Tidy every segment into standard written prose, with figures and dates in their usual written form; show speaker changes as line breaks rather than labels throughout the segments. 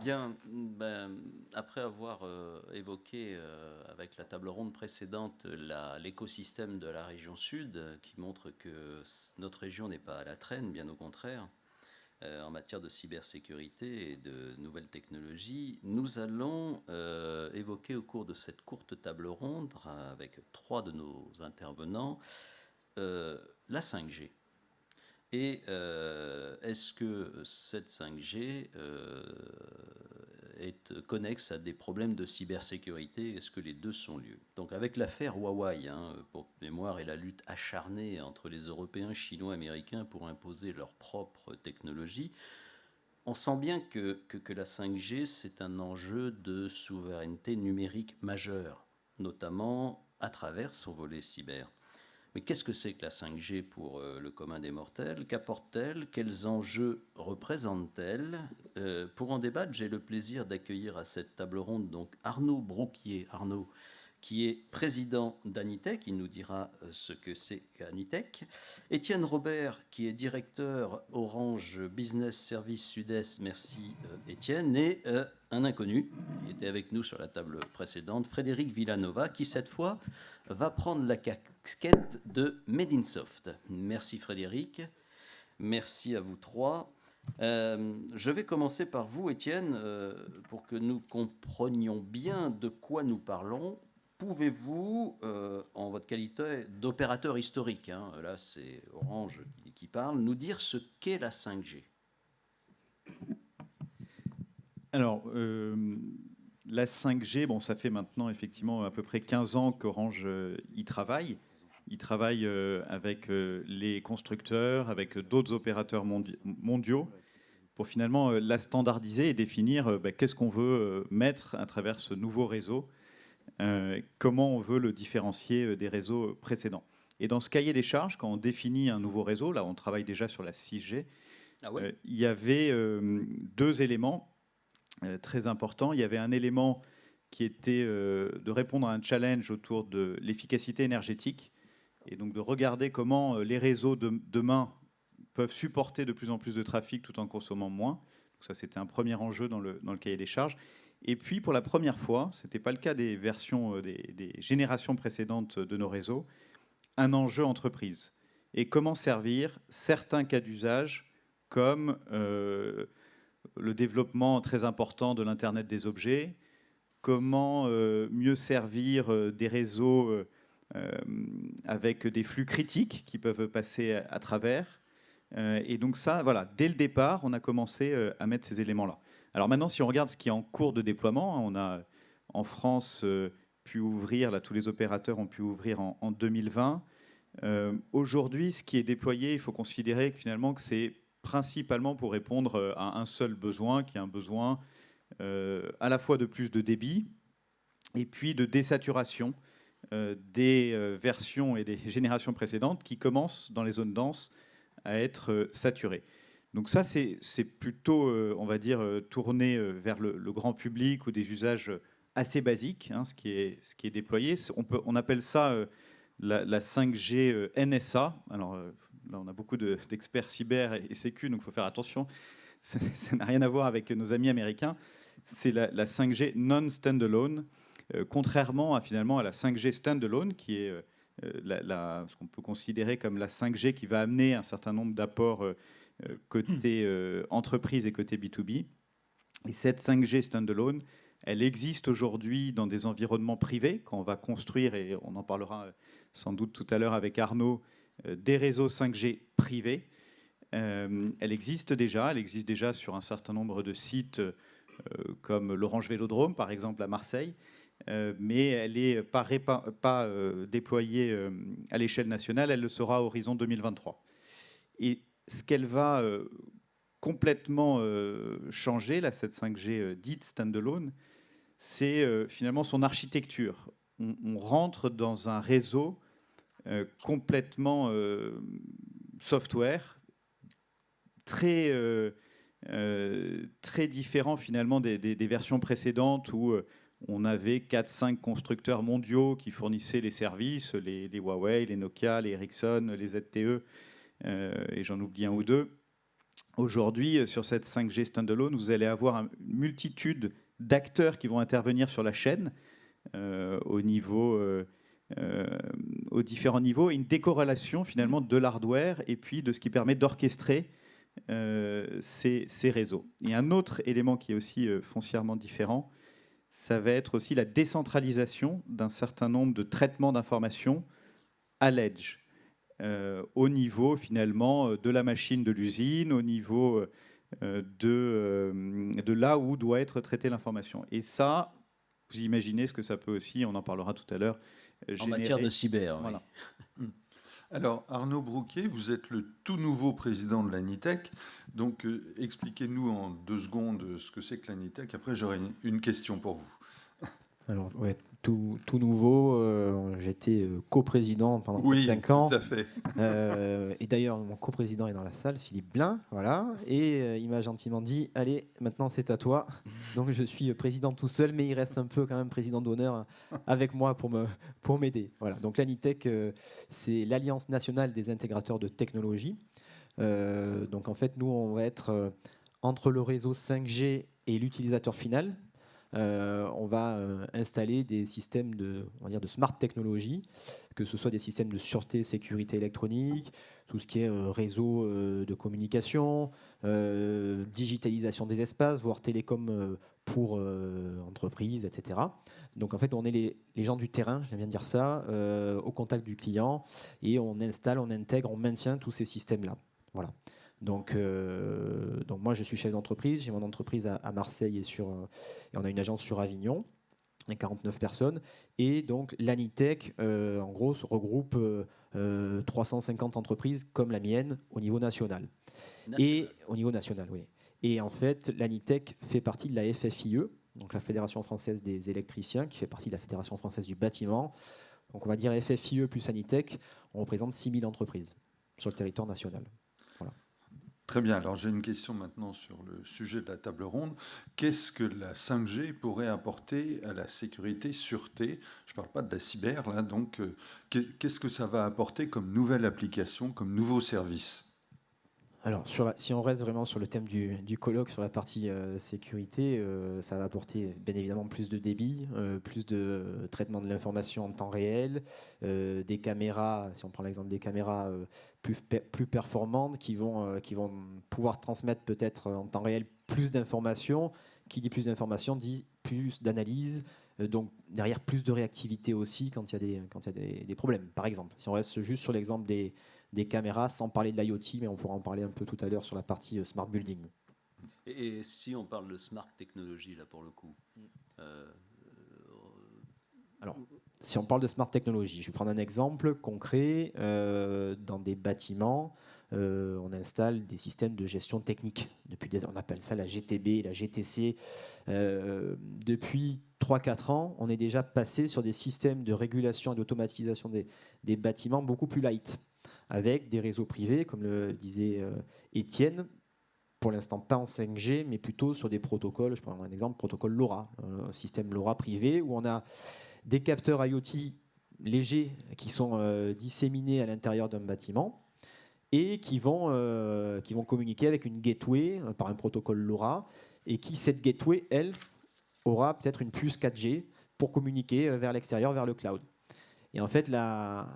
Bien, après avoir évoqué avec la table ronde précédente l'écosystème de la région sud, qui montre que notre région n'est pas à la traîne, bien au contraire, en matière de cybersécurité et de nouvelles technologies, nous allons évoquer au cours de cette courte table ronde, avec trois de nos intervenants, euh, la 5G. Et est-ce que cette 5G est connexe à des problèmes de cybersécurité? Est-ce que les deux sont lieux? Donc avec l'affaire Huawei, hein, pour mémoire, et la lutte acharnée entre les Européens, Chinois, Américains pour imposer leur propre technologie, on sent bien que la 5G, c'est un enjeu de souveraineté numérique majeur, notamment à travers son volet cyber. Mais qu'est-ce que c'est que la 5G pour le commun des mortels? Qu'apporte-t-elle? Quels enjeux représente-t-elle? Pour en débattre, j'ai le plaisir d'accueillir à cette table ronde donc Arnaud Brouquier. Arnaud, qui est président d'Anitech, il nous dira ce que c'est qu'Anitech. Étienne Robert, qui est directeur Orange Business Service Sud-Est, merci Étienne, et un inconnu, qui était avec nous sur la table précédente, Frédéric Villanova, qui cette fois va prendre la casquette de Made in Soft. Merci Frédéric, merci à vous trois. Je vais commencer par vous, Étienne, pour que nous comprenions bien de quoi nous parlons. Pouvez-vous, en votre qualité d'opérateur historique, hein, là c'est Orange qui parle, nous dire ce qu'est la 5G?
Alors, la 5G, bon, ça fait maintenant effectivement à peu près 15 ans qu'Orange y travaille. Il travaille avec les constructeurs, avec d'autres opérateurs mondiaux, pour finalement la standardiser et définir qu'est-ce qu'on veut mettre à travers ce nouveau réseau, comment on veut le différencier des réseaux précédents. Et dans ce cahier des charges, quand on définit un nouveau réseau, là on travaille déjà sur la 6G,
Ah ouais.
il y avait deux éléments très important. Il y avait un élément qui était de répondre à un challenge autour de l'efficacité énergétique et donc de regarder comment les réseaux de demain peuvent supporter de plus en plus de trafic tout en consommant moins. Donc ça, c'était un premier enjeu dans le cahier des charges. Et puis, pour la première fois, ce n'était pas le cas des versions, des générations précédentes de nos réseaux, un enjeu entreprise. Et comment servir certains cas d'usage comme le développement très important de l'Internet des objets, comment mieux servir des réseaux avec des flux critiques qui peuvent passer à travers. Et donc ça, voilà, dès le départ, on a commencé à mettre ces éléments-là. Alors maintenant, si on regarde ce qui est en cours de déploiement, hein, on a en France pu ouvrir, là tous les opérateurs ont pu ouvrir en 2020. Aujourd'hui, ce qui est déployé, il faut considérer que finalement que c'est principalement pour répondre à un seul besoin, qui est un besoin à la fois de plus de débit et puis de désaturation des versions et des générations précédentes qui commencent dans les zones denses à être saturées. Donc ça, c'est plutôt, on va dire, tourné vers le grand public ou des usages assez basiques, hein, ce qui est déployé. On appelle ça la 5G NSA. Alors là, on a beaucoup d'experts cyber et sécu, donc il faut faire attention. Ça n'a rien à voir avec nos amis américains. C'est la 5G non-standalone, contrairement à, finalement à la 5G standalone, qui est ce qu'on peut considérer comme la 5G qui va amener un certain nombre d'apports côté entreprise et côté B2B. Et cette 5G standalone, elle existe aujourd'hui dans des environnements privés, quand on va construire, et on en parlera sans doute tout à l'heure avec Arnaud, des réseaux 5G privés. Elle existe déjà sur un certain nombre de sites comme l'Orange Vélodrome, par exemple, à Marseille, mais elle n'est pas déployée à l'échelle nationale, elle le sera à horizon 2023. Et ce qu'elle va complètement changer, là, cette 5G dite standalone, c'est finalement son architecture. On rentre dans un réseau complètement software, très, très différent finalement des versions précédentes où on avait 4-5 constructeurs mondiaux qui fournissaient les services, les Huawei, les Nokia, les Ericsson, les ZTE, et j'en oublie un ou deux. Aujourd'hui, sur cette 5G standalone, vous allez avoir une multitude d'acteurs qui vont intervenir sur la chaîne au niveau, aux différents niveaux, et une décorrélation finalement de l'hardware et puis de ce qui permet d'orchestrer ces réseaux. Et un autre élément qui est aussi foncièrement différent, ça va être aussi la décentralisation d'un certain nombre de traitements d'informations à l'edge, au niveau finalement de la machine de l'usine, au niveau de là où doit être traitée l'information. Et ça, vous imaginez ce que ça peut aussi, on en parlera tout à l'heure,
En matière de cyber, oui.
Voilà.
Alors, Arnaud Brouquet, vous êtes le tout nouveau président de l'ANITEC. Donc, expliquez-nous en 2 secondes ce que c'est que l'ANITEC. Après, j'aurai une question pour vous.
Alors, ouais, tout nouveau. J'étais coprésident pendant 5 ans.
Oui, tout à fait.
Et d'ailleurs, mon coprésident est dans la salle, Philippe Blin. Voilà. Et il m'a gentiment dit, allez, maintenant c'est à toi. Donc je suis président tout seul, mais il reste un peu quand même président d'honneur avec moi pour m'aider. Voilà. Donc l'ANITEC, c'est l'Alliance nationale des intégrateurs de technologie. Donc en fait, nous, on va être entre le réseau 5G et l'utilisateur final. On va installer des systèmes on va dire de smart technology, que ce soit des systèmes de sûreté, sécurité électronique, tout ce qui est réseau de communication, digitalisation des espaces, voire télécom pour entreprises, etc. Donc en fait, on est les gens du terrain, j'aime bien dire ça, au contact du client, et on installe, on intègre, on maintient tous ces systèmes-là. Voilà. Donc moi, je suis chef d'entreprise. J'ai mon entreprise à Marseille et on a une agence sur Avignon, avec 49 personnes. Et donc l'ANITEC, en gros, regroupe 350 entreprises comme la mienne au niveau national. Et au niveau national, oui. Et en fait, l'ANITEC fait partie de la FFIE, donc la Fédération française des électriciens, qui fait partie de la Fédération française du bâtiment. Donc on va dire FFIE plus ANITEC, on représente 6000 entreprises sur le territoire national. Voilà.
Très bien, alors j'ai une question maintenant sur le sujet de la table ronde. Qu'est-ce que la 5G pourrait apporter à la sécurité, sûreté? Je ne parle pas de la cyber, là, donc qu'est-ce que ça va apporter comme nouvelle application, comme nouveau service?
Alors, si on reste vraiment sur le thème du colloque, sur la partie sécurité, ça va apporter bien évidemment plus de débit, plus de traitement de l'information en temps réel, des caméras, si on prend l'exemple des caméras plus performantes qui vont pouvoir transmettre peut-être en temps réel plus d'informations. Qui dit plus d'informations dit plus d'analyse, donc derrière plus de réactivité aussi quand il y a des problèmes. Par exemple, si on reste juste sur l'exemple des caméras, sans parler de l'IoT, mais on pourra en parler un peu tout à l'heure sur la partie smart building.
Et si on parle de smart technology, là, pour le coup
Alors, si on parle de smart technology, je vais prendre un exemple concret. Dans des bâtiments, on installe des systèmes de gestion technique. On appelle ça la GTB, la GTC. Depuis 3-4 ans, on est déjà passé sur des systèmes de régulation et d'automatisation des bâtiments beaucoup plus light, avec des réseaux privés, comme le disait Étienne, pour l'instant pas en 5G, mais plutôt sur des protocoles. Je prends un exemple, protocole LoRa, un système LoRa privé, où on a des capteurs IoT légers qui sont disséminés à l'intérieur d'un bâtiment et qui vont communiquer avec une gateway par un protocole LoRa, et cette gateway, elle, aura peut-être une puce 4G pour communiquer vers l'extérieur, vers le cloud. Et en fait, la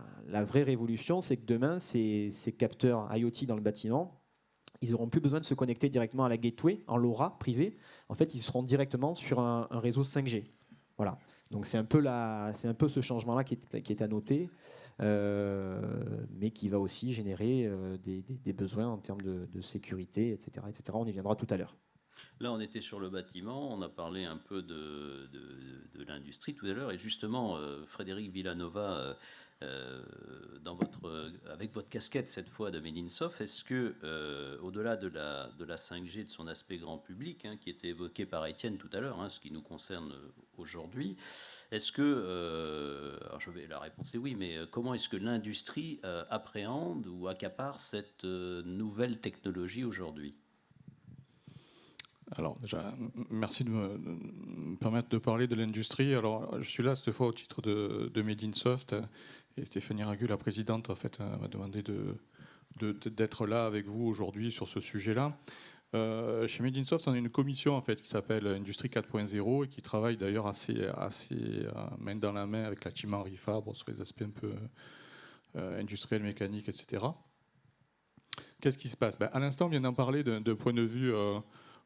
vraie révolution, c'est que demain, ces capteurs IoT dans le bâtiment, ils n'auront plus besoin de se connecter directement à la gateway en LoRa privé. En fait, ils seront directement sur un réseau 5G. Voilà. Donc c'est un peu ce changement-là qui est à noter, mais qui va aussi générer des besoins en termes de sécurité, etc., etc. On y viendra tout à l'heure.
Là, on était sur le bâtiment, on a parlé un peu de l'industrie tout à l'heure, et justement, Frédéric Villanova, avec votre casquette cette fois de Medinsoft, est-ce que, au-delà de la 5G, de son aspect grand public, qui était évoqué par Étienne tout à l'heure, ce qui nous concerne aujourd'hui, est-ce que, la réponse est oui, mais comment est-ce que l'industrie appréhende ou accapare cette nouvelle technologie aujourd'hui ?
Alors déjà, merci de me permettre de parler de l'industrie. Alors je suis là cette fois au titre de Medinsoft, et Stéphanie Ragu, la présidente, en fait, m'a demandé de d'être là avec vous aujourd'hui sur ce sujet-là. Chez Made in Soft, on a une commission en fait qui s'appelle Industrie 4.0 et qui travaille d'ailleurs assez main dans la main avec la team Henri Fabre sur les aspects un peu industriels, mécaniques, etc. Qu'est-ce qui se passe? À l'instant, on vient d'en parler d'un point de vue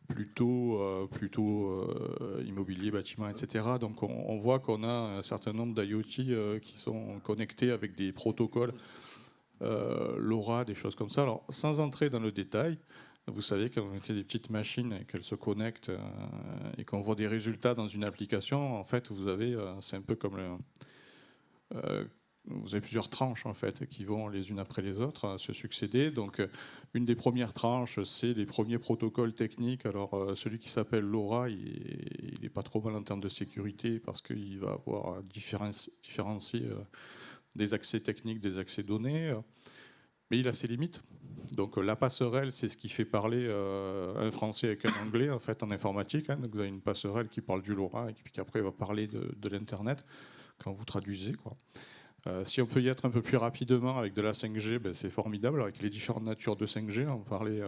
plutôt immobilier, bâtiment, etc. Donc on voit qu'on a un certain nombre d'IoT qui sont connectés avec des protocoles LoRa, des choses comme ça. Alors sans entrer dans le détail, vous savez quand on met des petites machines et qu'elles se connectent et qu'on voit des résultats dans une application, en fait vous avez, c'est un peu comme vous avez plusieurs tranches en fait qui vont les unes après les autres se succéder. Donc une des premières tranches, c'est les premiers protocoles techniques. Alors celui qui s'appelle LoRa, il est pas trop mal en termes de sécurité parce qu'il va avoir différencier des accès techniques des accès données, mais il a ses limites. Donc la passerelle, c'est ce qui fait parler un français avec un anglais en fait en informatique. Donc vous avez une passerelle qui parle du LoRa et puis après va parler de l'internet quand vous traduisez quoi. Si on peut y être un peu plus rapidement avec de la 5G, c'est formidable. Avec les différentes natures de 5G, on parlait,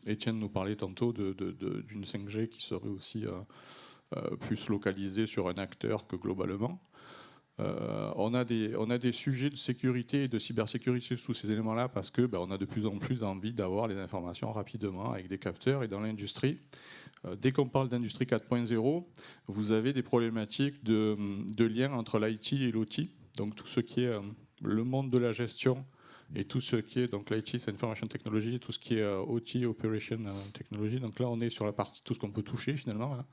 Étienne nous parlait tantôt d'une 5G qui serait aussi plus localisée sur un acteur que globalement. On a des sujets de sécurité et de cybersécurité sous ces éléments-là parce que on a de plus en plus envie d'avoir les informations rapidement avec des capteurs et dans l'industrie. Dès qu'on parle d'industrie 4.0, vous avez des problématiques de lien entre l'IT et l'OT. Donc tout ce qui est le monde de la gestion et tout ce qui est, donc l'IT c'est Information Technology, et tout ce qui est OT, Operation Technology. Donc là on est sur la partie, tout ce qu'on peut toucher finalement, hein,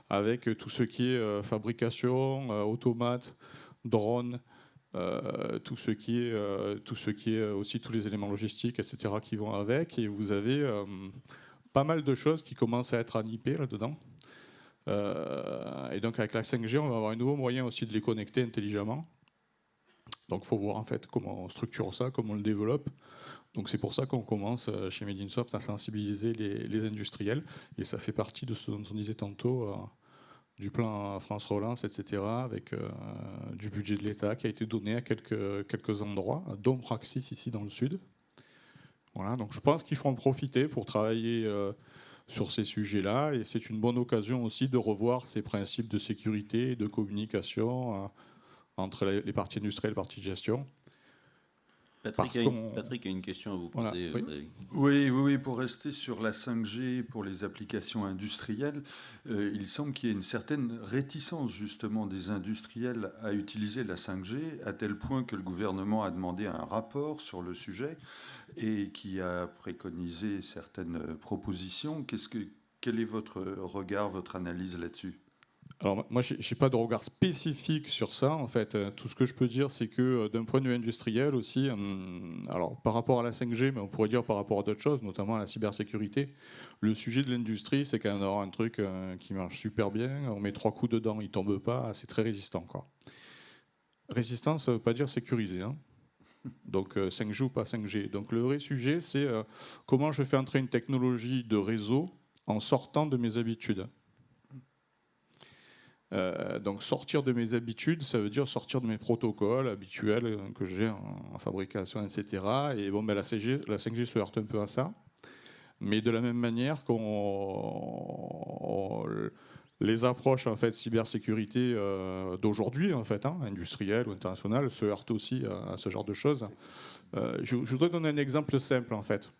avec tout ce qui est fabrication, automate, drone, tout ce qui est aussi tous les éléments logistiques, etc. qui vont avec. Et vous avez pas mal de choses qui commencent à être anippées là-dedans. Et donc avec la 5G, on va avoir un nouveau moyen aussi de les connecter intelligemment. Donc il faut voir en fait comment on structure ça, comment on le développe. Donc c'est pour ça qu'on commence chez Made in Soft à sensibiliser les industriels. Et ça fait partie de ce dont on disait tantôt, du plan France Relance, etc., avec du budget de l'État qui a été donné à quelques endroits, dont Praxis ici dans le sud. Voilà, donc je pense qu'il faut en profiter pour travailler sur ces sujets-là. Et c'est une bonne occasion aussi de revoir ces principes de sécurité et de communication entre les parties industrielles et les parties de gestion.
Patrick a une question à vous poser.
Voilà, oui, pour rester sur la 5G, pour les applications industrielles, il semble qu'il y ait une certaine réticence justement des industriels à utiliser la 5G, à tel point que le gouvernement a demandé un rapport sur le sujet et qui a préconisé certaines propositions. Quel est votre regard, votre analyse là-dessus ?
Alors moi, je n'ai pas de regard spécifique sur ça. En fait, tout ce que je peux dire, c'est que d'un point de vue industriel aussi, alors par rapport à la 5G, mais on pourrait dire par rapport à d'autres choses, notamment à la cybersécurité, le sujet de l'industrie, c'est quand même d'avoir un truc qui marche super bien. On met 3 coups dedans, il tombe pas, c'est très résistant, quoi. Résistant, ça ne veut pas dire sécurisé, hein. Donc 5G ou pas 5G. Donc le vrai sujet, c'est comment je fais entrer une technologie de réseau en sortant de mes habitudes. Donc sortir de mes habitudes, ça veut dire sortir de mes protocoles habituels que j'ai en fabrication, etc. Et bon, la 5G se heurte un peu à ça. Mais de la même manière les approches en fait cybersécurité d'aujourd'hui, en fait, industrielles ou internationales, se heurtent aussi à ce genre de choses. Je voudrais donner un exemple simple, en fait.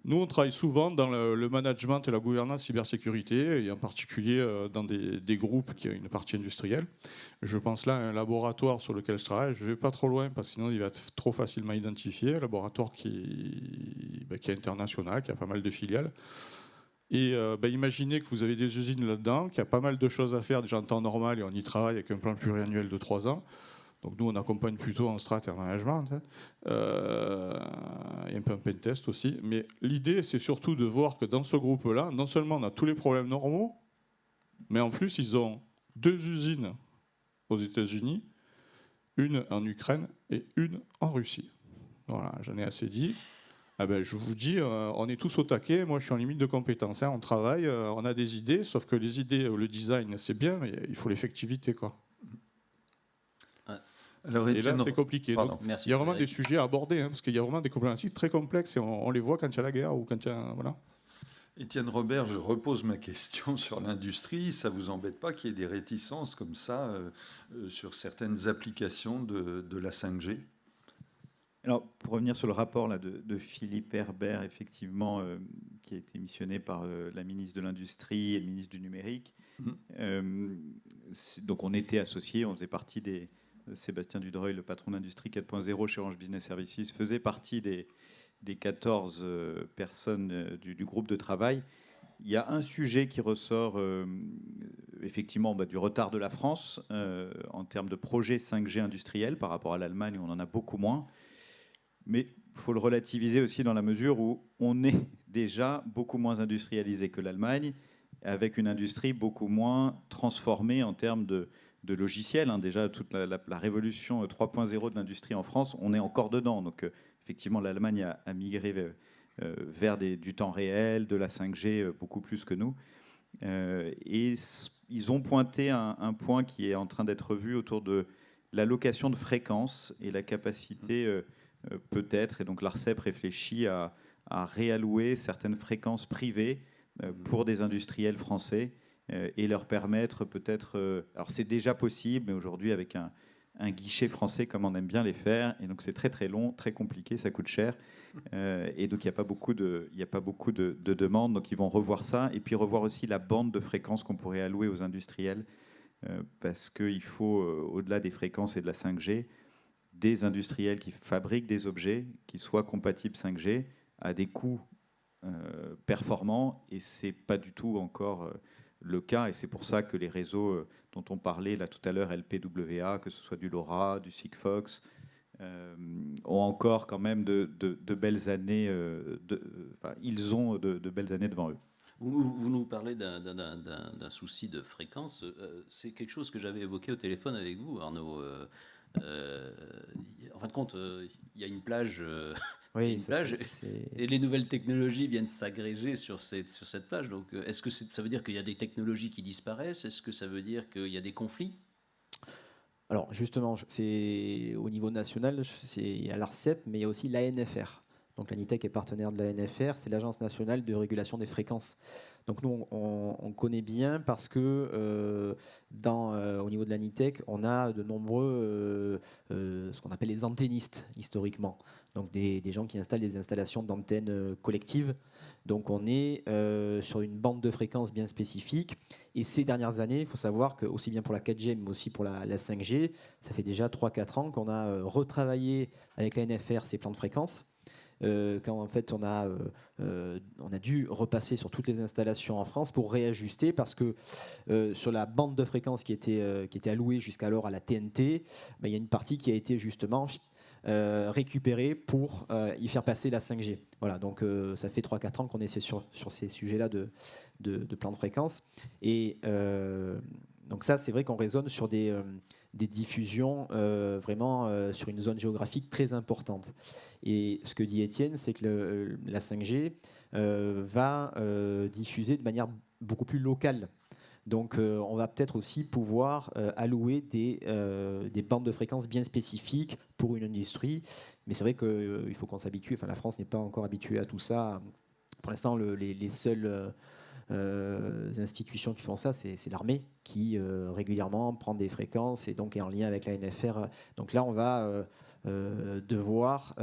Nous, on travaille souvent dans le management et la gouvernance cybersécurité, et en particulier dans des groupes qui ont une partie industrielle. Je pense là à un laboratoire sur lequel je travaille. Je ne vais pas trop loin parce que sinon il va être trop facilement identifié. Un laboratoire qui est international, qui a pas mal de filiales. Et imaginez que vous avez des usines là-dedans, qu'il y a pas mal de choses à faire déjà en temps normal, et on y travaille avec un plan pluriannuel de 3 ans. Donc nous, on accompagne plutôt en strat et en management, et un peu en pentest aussi. Mais l'idée, c'est surtout de voir que dans ce groupe-là, non seulement on a tous les problèmes normaux, mais en plus, ils ont 2 usines aux États-Unis, une en Ukraine et une en Russie. Voilà, j'en ai assez dit. Je vous dis, on est tous au taquet. Moi, je suis en limite de compétences. On travaille, on a des idées, sauf que les idées, le design, c'est bien, mais il faut l'effectivité, quoi.
Alors,
Et là,
Étienne,
c'est compliqué.
pardon.
Donc,
Merci.
il y a vraiment des
Frédéric.
sujets à aborder, hein, parce qu'il y a vraiment des problématiques très complexes et on les voit quand il y a la guerre ou quand il y a... Voilà.
Étienne Robert, je repose ma question sur l'industrie. Ça vous embête pas qu'il y ait des réticences comme ça sur certaines applications de la 5G?
Alors, pour revenir sur le rapport là, de Philippe Herbert, effectivement, qui a été missionné par la ministre de l'Industrie et le ministre du Numérique. Donc, on était associés, on faisait partie des... Sébastien Dudreuil, le patron d'Industrie 4.0 chez Orange Business Services, faisait partie des 14 personnes du groupe de travail. Il y a un sujet qui ressort effectivement du retard de la France en termes de projets 5G industriels par rapport à l'Allemagne où on en a beaucoup moins. Mais il faut le relativiser aussi dans la mesure où on est déjà beaucoup moins industrialisé que l'Allemagne, avec une industrie beaucoup moins transformée en termes de logiciels. Hein. Déjà, toute la révolution 3.0 de l'industrie en France, on est encore dedans. Donc, effectivement, l'Allemagne a migré vers du temps réel, de la 5G, beaucoup plus que nous. Et ils ont pointé un point qui est en train d'être vu autour de l'allocation de fréquences et la capacité... peut-être, et donc l'ARCEP réfléchit à réallouer certaines fréquences privées pour des industriels français et leur permettre peut-être... alors c'est déjà possible, mais aujourd'hui avec un guichet français comme on aime bien les faire, et donc c'est très très long, très compliqué, ça coûte cher, et donc il n'y a pas beaucoup de demandes, donc ils vont revoir ça, et puis revoir aussi la bande de fréquences qu'on pourrait allouer aux industriels, parce qu'il faut, au-delà des fréquences et de la 5G, des industriels qui fabriquent des objets qui soient compatibles 5G à des coûts performants, et c'est pas du tout encore le cas, et c'est pour ça que les réseaux dont on parlait là tout à l'heure, LPWA, que ce soit du LoRa, du Sigfox, ont encore quand même de belles années, ils ont de belles années devant eux.
Vous nous parlez d'un souci de fréquence. C'est quelque chose que j'avais évoqué au téléphone avec vous, Arnaud. En fin de compte, il y a une plage,
Oui,
une plage et les nouvelles technologies viennent s'agréger sur cette plage. Donc, est-ce que ça veut dire qu'il y a des technologies qui disparaissent? Est-ce que ça veut dire qu'il y a des conflits?
Alors justement, c'est au niveau national, c'est à l'ARCEP, mais il y a aussi l'ANFR. Donc l'ANITEC est partenaire de l'ANFR, c'est l'Agence nationale de régulation des fréquences. Donc nous, on connaît bien parce que au niveau de l'ANITEC, on a de nombreux, ce qu'on appelle les antennistes historiquement. Donc des gens qui installent des installations d'antennes collectives. Donc on est sur une bande de fréquences bien spécifique. Et ces dernières années, il faut savoir que aussi bien pour la 4G, mais aussi pour la 5G, ça fait déjà 3-4 ans qu'on a retravaillé avec l'ANFR ces plans de fréquences. Quand en fait on a dû repasser sur toutes les installations en France pour réajuster parce que sur la bande de fréquences qui était allouée jusqu'alors à la TNT, il y a une partie qui a été justement récupérée pour y faire passer la 5G. Voilà, donc ça fait 3-4 ans qu'on essaie sur ces sujets-là de plan de fréquences. Et donc ça, c'est vrai qu'on raisonne sur des diffusions vraiment sur une zone géographique très importante. Et ce que dit Étienne, c'est que la 5G va diffuser de manière beaucoup plus locale. Donc on va peut-être aussi pouvoir allouer des bandes de fréquences bien spécifiques pour une industrie. Mais c'est vrai qu'il faut qu'on s'habitue. Enfin, la France n'est pas encore habituée à tout ça. Pour l'instant, les seules institutions qui font ça, c'est l'armée qui régulièrement prend des fréquences et donc est en lien avec la NFR. Donc là, on va devoir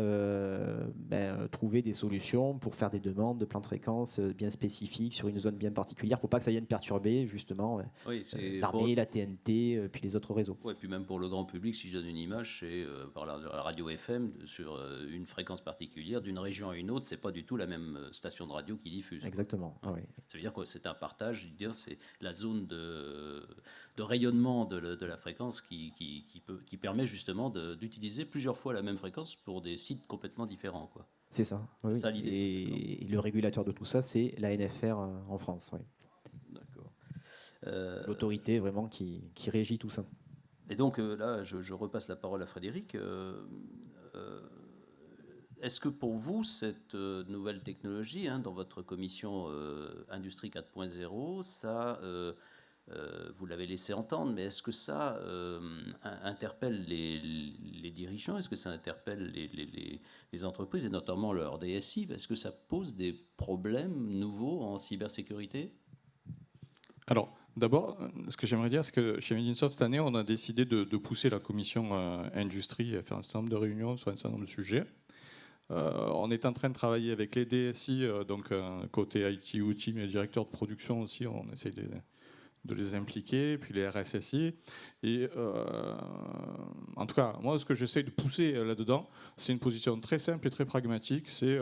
trouver des solutions pour faire des demandes de plans de fréquences bien spécifiques sur une zone bien particulière pour pas que ça vienne perturber justement
Oui, c'est
l'armée, la TNT, puis les autres réseaux.
Ouais, puis même pour le grand public, si je donne une image, c'est par la radio FM sur une fréquence particulière d'une région à une autre, c'est pas du tout la même station de radio qui diffuse.
Exactement. Ah, oui.
Ça veut dire que c'est un partage, je veux dire, c'est la zone de rayonnement de la fréquence qui permet justement d'utiliser plusieurs fois la même fréquence pour des sites complètement différents, quoi.
C'est ça. Oui,
Ça, l'idée.
Et le régulateur de tout ça, c'est la NFR en France. Oui.
D'accord.
L'autorité vraiment qui régit tout ça.
Et donc là, je repasse la parole à Frédéric. Est-ce que pour vous, cette nouvelle technologie, dans votre commission Industrie 4.0, ça vous l'avez laissé entendre, mais est-ce que ça interpelle les dirigeants? Est-ce que ça interpelle les entreprises, et notamment leur DSI? Est-ce que ça pose des problèmes nouveaux en cybersécurité?
Alors, d'abord, ce que j'aimerais dire, c'est que chez Medinsoft, cette année, on a décidé de pousser la commission industrie à faire un certain nombre de réunions sur un certain nombre de sujets. On est en train de travailler avec les DSI, donc côté IT, outils, mais les directeurs de production aussi, on essaie de les impliquer, puis les RSSI. Et en tout cas, moi, ce que j'essaie de pousser là-dedans, c'est une position très simple et très pragmatique. C'est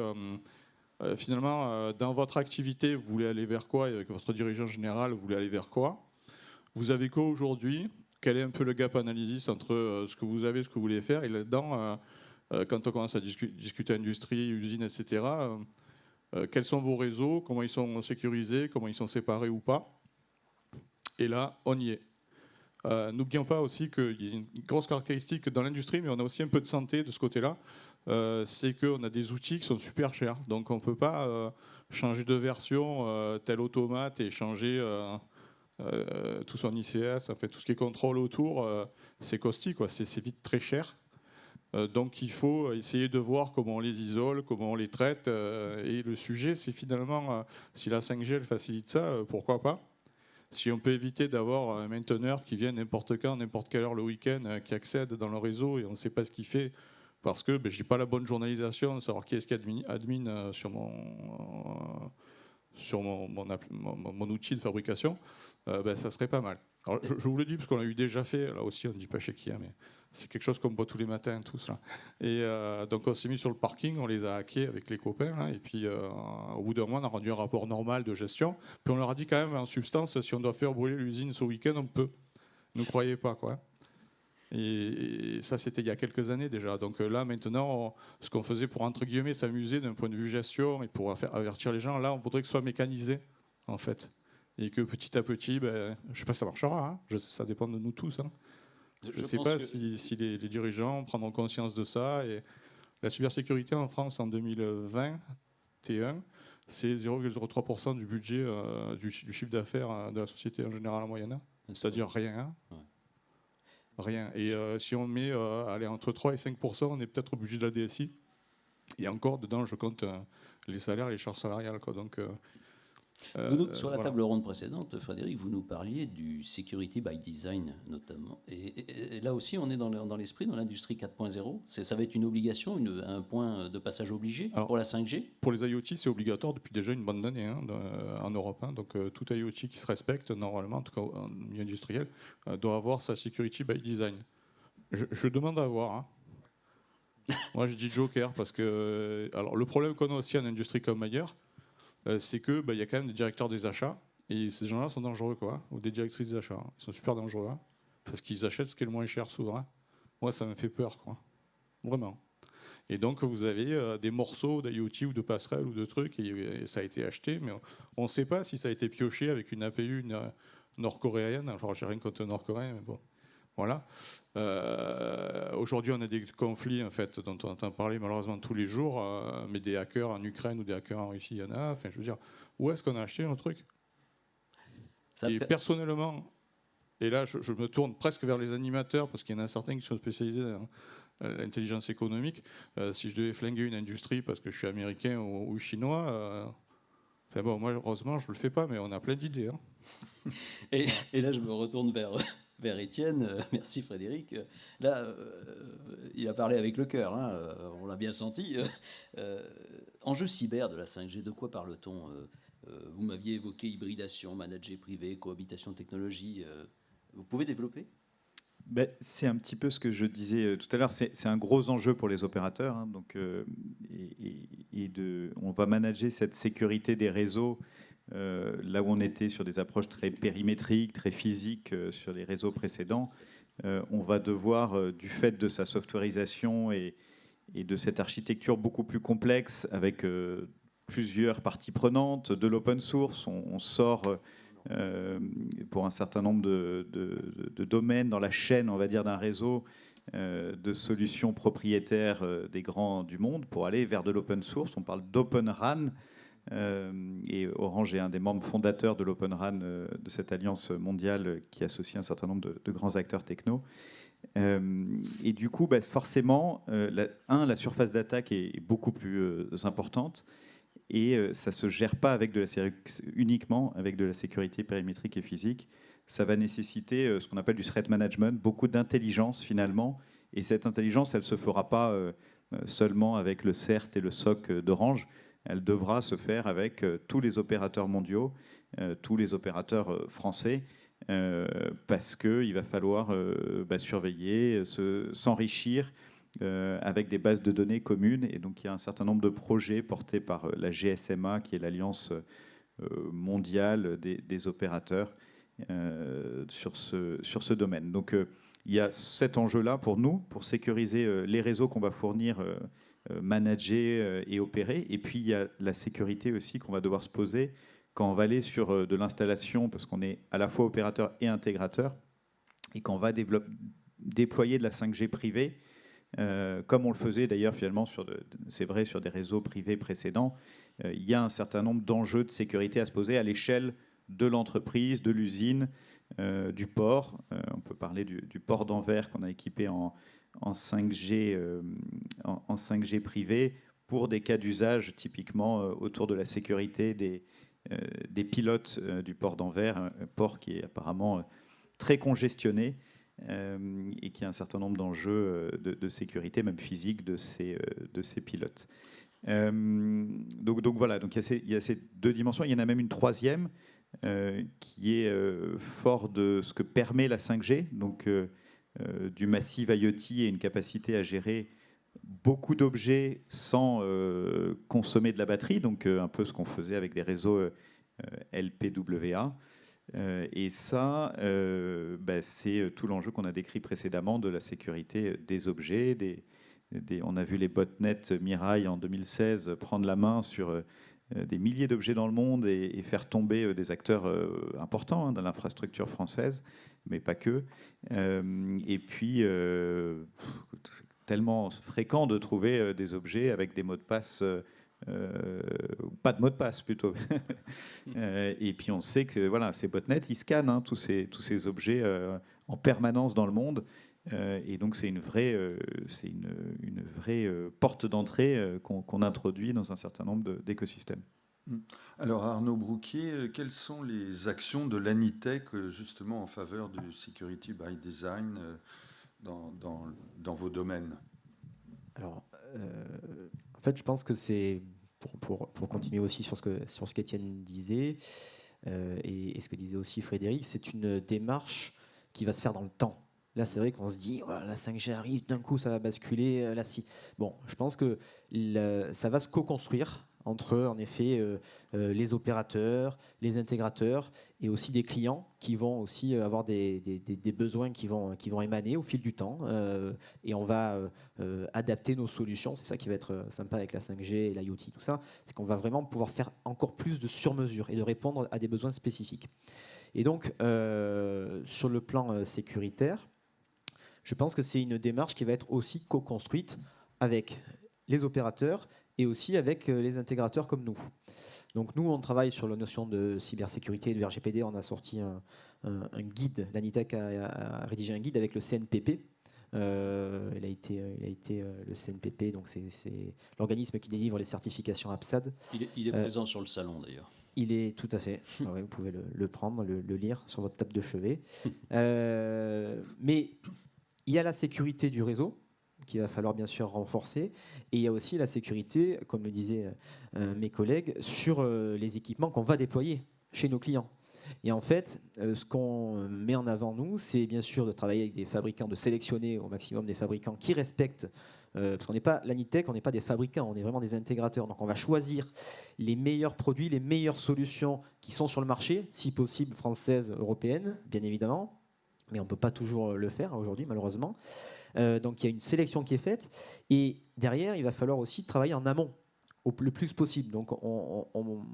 finalement, dans votre activité, vous voulez aller vers quoi? Et avec votre dirigeant général, vous voulez aller vers quoi? Vous avez quoi aujourd'hui? Quel est un peu le gap analysis entre ce que vous avez et ce que vous voulez faire? Et là-dedans, quand on commence à discuter industrie, usine, etc., quels sont vos réseaux? Comment ils sont sécurisés? Comment ils sont séparés ou pas? Et là, on y est. N'oublions pas aussi qu'il y a une grosse caractéristique dans l'industrie, mais on a aussi un peu de santé de ce côté-là. C'est qu'on a des outils qui sont super chers. Donc on ne peut pas changer de version tel automate et changer tout son ICS, en fait, tout ce qui est contrôle autour. C'est caustique, quoi. C'est vite très cher. Donc il faut essayer de voir comment on les isole, comment on les traite. Et le sujet, c'est finalement, si la 5G elle facilite ça, pourquoi pas? Si on peut éviter d'avoir un mainteneur qui vient n'importe quand, n'importe quelle heure le week-end, qui accède dans le réseau et on ne sait pas ce qu'il fait parce que je n'ai pas la bonne journalisation, de savoir qui est-ce qui est admin sur mon outil de fabrication, ça serait pas mal. Alors, je vous le dis parce qu'on l'a eu déjà fait, là aussi on ne dit pas chez qui, mais c'est quelque chose qu'on boit tous les matins, tout ça. Et donc on s'est mis sur le parking, on les a hackés avec les copains, là, et puis au bout d'un mois on a rendu un rapport normal de gestion, puis on leur a dit quand même en substance, si on doit faire brûler l'usine ce week-end, on peut. Ne croyez pas, quoi. Et ça, c'était il y a quelques années déjà. Donc là, maintenant, ce qu'on faisait pour, entre guillemets, s'amuser d'un point de vue gestion et pour avertir les gens, là, on voudrait que ce soit mécanisé, en fait. Et que petit à petit, je ne sais pas si ça marchera, hein. Ça dépend de nous tous. Hein. Je ne sais pas si les dirigeants prendront conscience de ça. Et la cybersécurité en France en 2021, c'est 0,03% du budget du chiffre d'affaires de la société en général en moyenne. C'est-à-dire rien. Hein. Ouais. Rien. Et si on met entre 3 et 5%, on est peut-être au budget de la DSI. Et encore, dedans, je compte les salaires et les charges salariales. Quoi. Donc,
sur la table ronde précédente, Frédéric, vous nous parliez du security by design, notamment. Et là aussi, on est dans l'esprit, dans l'industrie 4.0. Ça va être une obligation, un point de passage obligé. Alors, pour la 5G?
Pour les IoT, c'est obligatoire depuis déjà une bonne année en Europe. Hein. Donc, tout IoT qui se respecte, normalement, en tout cas en milieu industriel, doit avoir sa security by design. Je demande à voir. Hein. Moi, je dis Joker parce que... alors, le problème qu'on a aussi en industrie comme ailleurs, c'est que y a quand même des directeurs des achats et ces gens-là sont dangereux, quoi, ou des directrices des achats. Hein. Ils sont super dangereux hein, parce qu'ils achètent ce qui est le moins cher souvent. Hein. Moi, ça me fait peur, quoi, vraiment. Et donc, vous avez des morceaux d'IoT ou de passerelles ou de trucs et ça a été acheté, mais on ne sait pas si ça a été pioché avec une APU nord-coréenne. Alors, j'ai rien contre nord-coréen, mais bon. Voilà. Aujourd'hui, on a des conflits en fait, dont on entend parler malheureusement tous les jours, mais des hackers en Ukraine ou des hackers en Russie, il y en a. Enfin, je veux dire, où est-ce qu'on a acheté nos trucs? Et personnellement, et là, je me tourne presque vers les animateurs, parce qu'il y en a certains qui sont spécialisés dans l'intelligence économique. Si je devais flinguer une industrie parce que je suis américain ou chinois, enfin bon, moi, heureusement, je ne le fais pas, mais on a plein d'idées. Hein.
Et là, je me retourne vers Étienne. Merci Frédéric. Là, il a parlé avec le cœur, hein, on l'a bien senti. Enjeu cyber de la 5G, de quoi parle-t-on? Vous m'aviez évoqué hybridation, manager privé, cohabitation technologie. Vous pouvez développer?
C'est un petit peu ce que je disais tout à l'heure. C'est un gros enjeu pour les opérateurs. Hein, donc, on va manager cette sécurité des réseaux là où on était sur des approches très périmétriques, très physiques sur les réseaux précédents. On va devoir, du fait de sa softwarisation et de cette architecture beaucoup plus complexe avec plusieurs parties prenantes, de l'open source, on sort pour un certain nombre de domaines dans la chaîne, on va dire, d'un réseau de solutions propriétaires des grands du monde pour aller vers de l'open source. On parle d'open RAN. Et Orange est un des membres fondateurs de l'Open RAN, de cette alliance mondiale qui associe un certain nombre de grands acteurs techno. Et du coup, forcément, la surface d'attaque est beaucoup plus importante. Et ça ne se gère pas uniquement avec de la sécurité périmétrique et physique. Ça va nécessiter ce qu'on appelle du threat management, beaucoup d'intelligence finalement. Et cette intelligence, elle ne se fera pas seulement avec le CERT et le SOC d'Orange. Elle devra se faire avec tous les opérateurs mondiaux, tous les opérateurs français, parce qu'il va falloir surveiller, s'enrichir avec des bases de données communes. Et donc il y a un certain nombre de projets portés par la GSMA, qui est l'alliance mondiale des opérateurs sur ce domaine. Donc il y a cet enjeu-là pour nous, pour sécuriser les réseaux qu'on va fournir, manager et opérer. Et puis il y a la sécurité aussi qu'on va devoir se poser quand on va aller sur de l'installation, parce qu'on est à la fois opérateur et intégrateur, et quand on va déployer de la 5G privée, comme on le faisait d'ailleurs finalement c'est vrai, sur des réseaux privés précédents, il y a un certain nombre d'enjeux de sécurité à se poser à l'échelle de l'entreprise, de l'usine, du port. On peut parler du port d'Anvers qu'on a équipé en 5G, en 5G privé, pour des cas d'usage typiquement autour de la sécurité des pilotes du port d'Anvers, un port qui est apparemment très congestionné et qui a un certain nombre d'enjeux de sécurité, même physique, de ces pilotes. Donc voilà, donc il y a ces deux dimensions. Il y en a même une troisième qui est fort de ce que permet la 5G, donc du massive IoT et une capacité à gérer beaucoup d'objets sans consommer de la batterie, donc un peu ce qu'on faisait avec des réseaux LPWA. Et ça, c'est tout l'enjeu qu'on a décrit précédemment de la sécurité des objets. On a vu les botnets Mirai en 2016 prendre la main sur des milliers d'objets dans le monde et faire tomber des acteurs importants dans l'infrastructure française, mais pas que. Et puis, tellement fréquent de trouver des objets avec des mots de passe, pas de mots de passe plutôt. Et puis on sait que voilà, ces botnets, ils scannent tous ces objets en permanence dans le monde. Et donc c'est une vraie porte d'entrée qu'on introduit dans un certain nombre d'écosystèmes.
Alors Arnaud Brouquier, quelles sont les actions de l'Anitech justement en faveur du Security by Design dans vos domaines?
Alors, en fait, je pense que c'est, pour continuer aussi sur ce qu'Étienne disait, et ce que disait aussi Frédéric, c'est une démarche qui va se faire dans le temps. Là, c'est vrai qu'on se dit, voilà, la 5G arrive, d'un coup, ça va basculer. Là, si. Bon, je pense que ça va se co-construire entre, en effet, les opérateurs, les intégrateurs et aussi des clients qui vont aussi avoir des besoins qui vont émaner au fil du temps. Et on va adapter nos solutions. C'est ça qui va être sympa avec la 5G et l'IoT, tout ça. C'est qu'on va vraiment pouvoir faire encore plus de sur-mesure et de répondre à des besoins spécifiques. Et donc, sur le plan sécuritaire, je pense que c'est une démarche qui va être aussi co-construite avec les opérateurs et aussi avec les intégrateurs comme nous. Donc nous, on travaille sur la notion de cybersécurité et de RGPD. On a sorti un guide. L'Anitech a rédigé un guide avec le CNPP. Il a été le CNPP, donc c'est l'organisme qui délivre les certifications APSAD.
Il est présent sur le salon d'ailleurs.
Il est tout à fait. Ouais, vous pouvez le prendre, le lire sur votre table de chevet. Mais il y a la sécurité du réseau qu'il va falloir bien sûr renforcer, et il y a aussi la sécurité, comme le disaient mes collègues, sur les équipements qu'on va déployer chez nos clients. Et en fait, ce qu'on met en avant, nous, c'est bien sûr de travailler avec des fabricants, de sélectionner au maximum des fabricants qui respectent, parce qu'on n'est pas l'Anitech, on n'est pas des fabricants, on est vraiment des intégrateurs. Donc on va choisir les meilleurs produits, les meilleures solutions qui sont sur le marché, si possible françaises, européennes, bien évidemment, mais on ne peut pas toujours le faire aujourd'hui, malheureusement. Donc il y a une sélection qui est faite, et derrière, il va falloir aussi travailler en amont. le plus possible. Donc on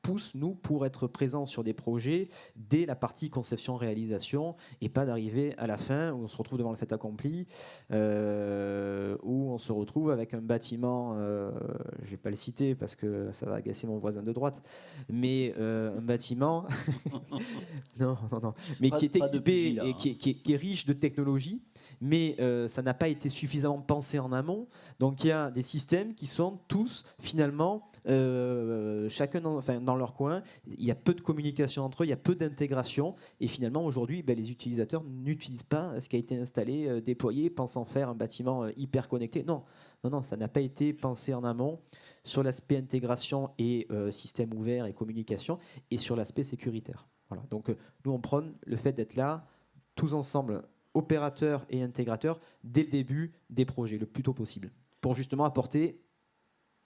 pousse, nous, pour être présents sur des projets dès la partie conception-réalisation et pas d'arriver à la fin où on se retrouve devant le fait accompli, où on se retrouve avec un bâtiment, je ne vais pas le citer parce que ça va agacer mon voisin de droite, mais un bâtiment non, mais qui est équipé et qui est riche de technologie, mais ça n'a pas été suffisamment pensé en amont. Donc il y a des systèmes qui sont tous finalement chacun dans leur coin. Il y a peu de communication entre eux, il y a peu d'intégration, et finalement aujourd'hui les utilisateurs n'utilisent pas ce qui a été installé, déployé, pensant faire un bâtiment hyper connecté. Non, ça n'a pas été pensé en amont sur l'aspect intégration et système ouvert et communication, et sur l'aspect sécuritaire. Voilà. Donc nous on prône le fait d'être là tous ensemble, opérateurs et intégrateurs, dès le début des projets, le plus tôt possible, pour justement apporter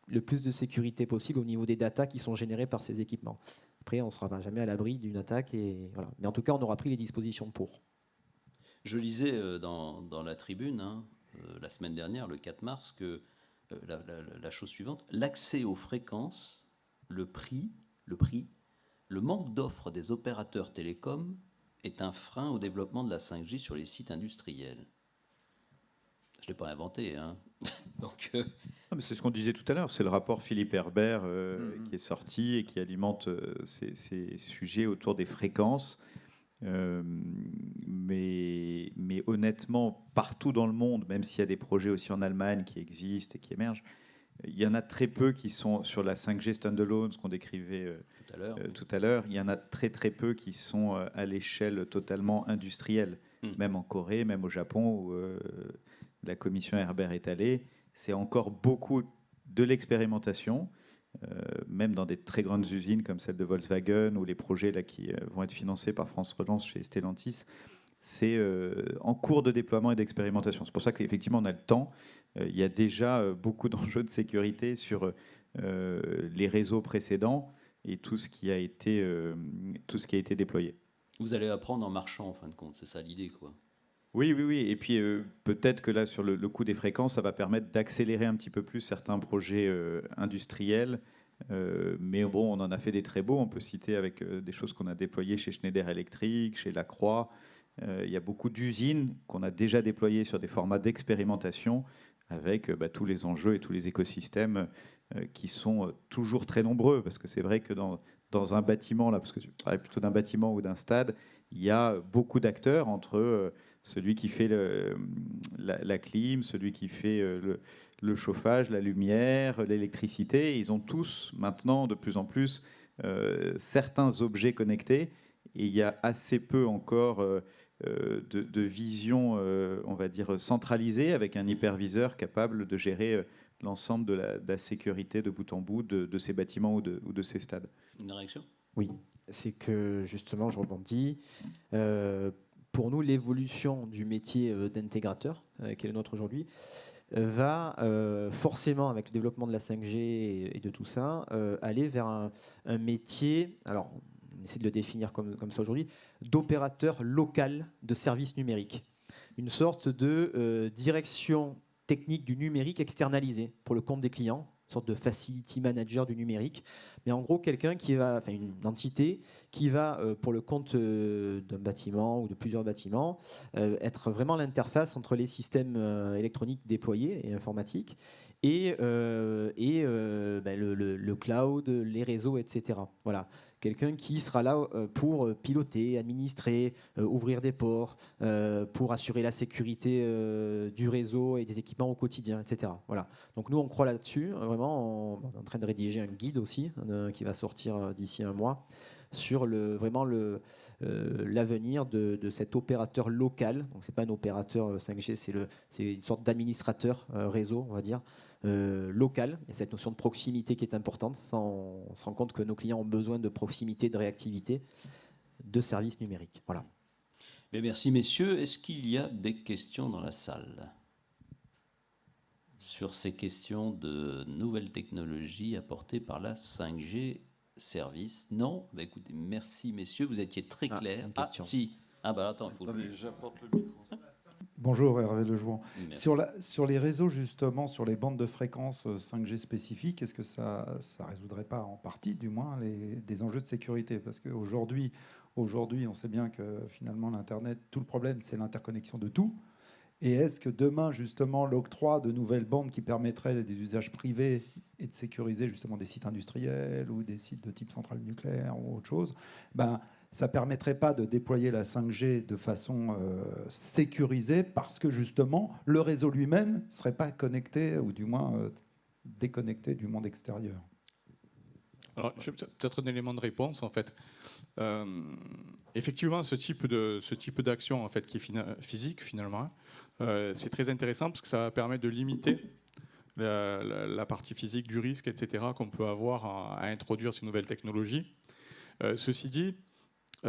le plus de sécurité possible au niveau des datas qui sont générées par ces équipements. Après, on ne sera jamais à l'abri d'une attaque, et voilà. Mais en tout cas, on aura pris les dispositions pour.
Je lisais dans la tribune, la semaine dernière, le 4 mars, que la chose suivante, l'accès aux fréquences, le prix, le manque d'offres des opérateurs télécoms est un frein au développement de la 5G sur les sites industriels. Je ne l'ai pas inventé. Donc,
non, mais c'est ce qu'on disait tout à l'heure, c'est le rapport Philippe Herbert qui est sorti et qui alimente ces sujets autour des fréquences. Mais honnêtement, partout dans le monde, même s'il y a des projets aussi en Allemagne qui existent et qui émergent, il y en a très peu qui sont sur la 5G standalone, ce qu'on décrivait tout à l'heure. Il y en a très très peu qui sont à l'échelle totalement industrielle, même en Corée, même au Japon, où la commission Herbert est allée. C'est encore beaucoup de l'expérimentation, même dans des très grandes usines comme celle de Volkswagen, ou les projets là, qui vont être financés par France Relance chez Stellantis. C'est en cours de déploiement et d'expérimentation. C'est pour ça qu'effectivement, on a le temps. Il y a déjà beaucoup d'enjeux de sécurité sur les réseaux précédents et tout ce qui a été déployé.
Vous allez apprendre en marchant, en fin de compte. C'est ça l'idée, quoi.
Oui. Et puis peut-être que là, sur le coût des fréquences, ça va permettre d'accélérer un petit peu plus certains projets industriels. Mais bon, on en a fait des très beaux. On peut citer avec des choses qu'on a déployées chez Schneider Electric, chez Lacroix. Il y a beaucoup d'usines qu'on a déjà déployées sur des formats d'expérimentation avec tous les enjeux et tous les écosystèmes qui sont toujours très nombreux. Parce que c'est vrai que dans un bâtiment, là, parce que tu parlais plutôt d'un bâtiment ou d'un stade, il y a beaucoup d'acteurs entre celui qui fait la clim, celui qui fait le chauffage, la lumière, l'électricité. Ils ont tous maintenant de plus en plus certains objets connectés, et il y a assez peu encore de vision, on va dire, centralisée, avec un hyperviseur capable de gérer l'ensemble de la sécurité de bout en bout de ces bâtiments ou de ces stades.
Une réaction ?
Oui, c'est que justement, je rebondis. Pour nous, l'évolution du métier d'intégrateur, qui est le nôtre aujourd'hui, va forcément, avec le développement de la 5G et de tout ça, aller vers un métier, alors on essaie de le définir comme ça aujourd'hui, d'opérateur local de services numériques. Une sorte de direction technique du numérique externalisée pour le compte des clients, une sorte de facility manager du numérique, mais en gros quelqu'un qui va, enfin une entité qui va pour le compte d'un bâtiment ou de plusieurs bâtiments être vraiment l'interface entre les systèmes électroniques déployés et informatiques et le cloud, les réseaux, etc. Voilà. Quelqu'un qui sera là pour piloter, administrer, ouvrir des ports, pour assurer la sécurité du réseau et des équipements au quotidien, etc. Voilà. Donc nous, on croit là-dessus. Vraiment, on est en train de rédiger un guide aussi qui va sortir d'ici un mois sur l'avenir de cet opérateur local. Donc c'est pas un opérateur 5G, c'est une sorte d'administrateur réseau, on va dire. Local, et cette notion de proximité qui est importante. On se rend compte que nos clients ont besoin de proximité, de réactivité, de services numériques. Voilà.
Mais merci messieurs. Est-ce qu'il y a des questions dans la salle sur ces questions de nouvelles technologies apportées par la 5G service? Non. Bah, écoutez, merci messieurs, vous étiez très clairs.
Une question.
Si. Attends, il faut...
Attendez, j'apporte le micro.
Bonjour Hervé Lejouan.
Merci.
Sur les réseaux, justement, sur les bandes de fréquences 5G spécifiques, est-ce que ça résoudrait pas en partie, du moins, des enjeux de sécurité? Parce qu'aujourd'hui, on sait bien que finalement, l'Internet, tout le problème, c'est l'interconnexion de tout. Et est-ce que demain, justement, l'octroi de nouvelles bandes qui permettraient des usages privés et de sécuriser justement des sites industriels ou des sites de type centrale nucléaire ou autre chose, ça ne permettrait pas de déployer la 5G de façon sécurisée parce que justement, le réseau lui-même ne serait pas connecté ou du moins déconnecté du monde extérieur?
Alors, j'ai peut-être un élément de réponse, en fait. Effectivement, ce type d'action, en fait, qui est physique, finalement, c'est très intéressant parce que ça va permettre de limiter la partie physique du risque, etc., qu'on peut avoir à introduire ces nouvelles technologies. Ceci dit,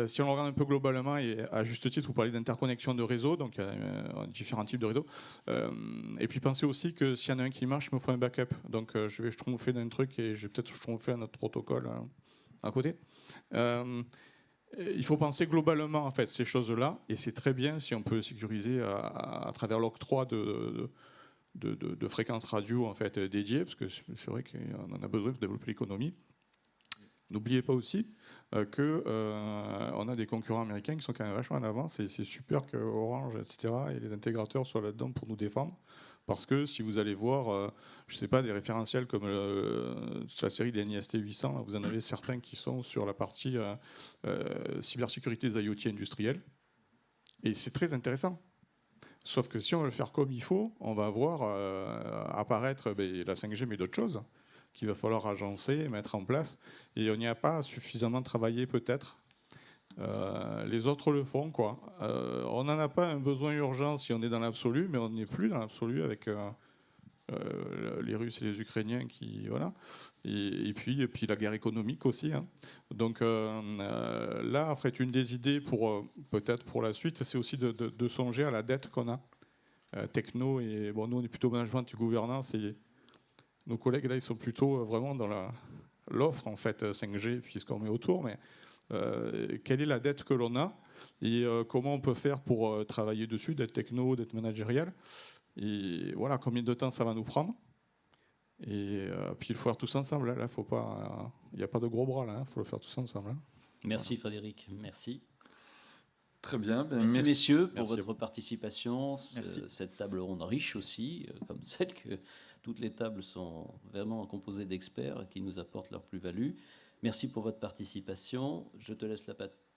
si on regarde un peu globalement, et à juste titre, vous parlez d'interconnexion de réseaux, donc il y a différents types de réseaux. Et puis pensez aussi que s'il y en a un qui marche, il me faut un backup. Donc je vais schtroumpfer d'un truc et je vais peut-être schtroumpfer un autre protocole à côté. Il faut penser globalement en fait ces choses-là, et c'est très bien si on peut sécuriser à travers l'octroi de fréquences radio en fait dédiées, parce que c'est vrai qu'on en a besoin pour développer l'économie. N'oubliez pas aussi qu'on a des concurrents américains qui sont quand même vachement en avance, et c'est super que Orange, etc., et les intégrateurs soient là-dedans pour nous défendre. Parce que si vous allez voir, je ne sais pas, des référentiels comme la série des NIST 800, vous en avez certains qui sont sur la partie cybersécurité des IoT industriels. Et c'est très intéressant. Sauf que si on veut le faire comme il faut, on va voir apparaître la 5G, mais d'autres choses qu'il va falloir agencer et mettre en place. Et on n'y a pas suffisamment travaillé peut-être. Les autres le font, quoi. On n'en a pas un besoin urgent si on est dans l'absolu, mais on n'est plus dans l'absolu avec les Russes et les Ukrainiens qui voilà. Et puis la guerre économique aussi. Hein. Donc là, en fait, une des idées pour peut-être pour la suite, c'est aussi de songer à la dette qu'on a techno, et bon, nous on est plutôt management et gouvernance, et nos collègues là ils sont plutôt vraiment dans l'offre en fait 5G puis ce qu'on met autour, mais quelle est la dette que l'on a et comment on peut faire pour travailler dessus, d'être techno, d'être managérial, et voilà, combien de temps ça va nous prendre, et puis il faut faire tous ensemble, là, faut pas, il n'y a pas de gros bras là, il faut le faire tous ensemble. Hein.
Merci Frédéric, merci.
Très bien.
Merci messieurs pour
Merci.
votre participation, cette table ronde riche aussi, comme celle que toutes les tables sont vraiment composées d'experts qui nous apportent leur plus-value. Merci pour votre participation. Je te laisse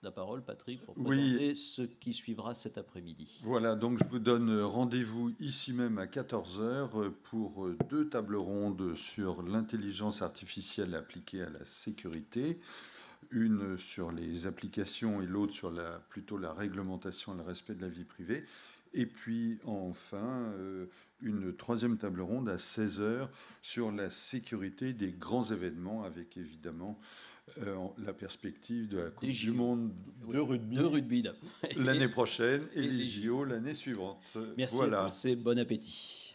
la parole, Patrick, pour présenter ce qui suivra cet après-midi.
Voilà, donc je vous donne rendez-vous ici même à 14h pour 2 tables rondes sur l'intelligence artificielle appliquée à la sécurité. Une sur les applications et l'autre sur plutôt la réglementation et le respect de la vie privée. Et puis enfin, une 3e table ronde à 16h sur la sécurité des grands événements, avec évidemment la perspective de la Coupe du Monde de rugby l'année prochaine et les JO l'année suivante.
Merci à tous et bon appétit.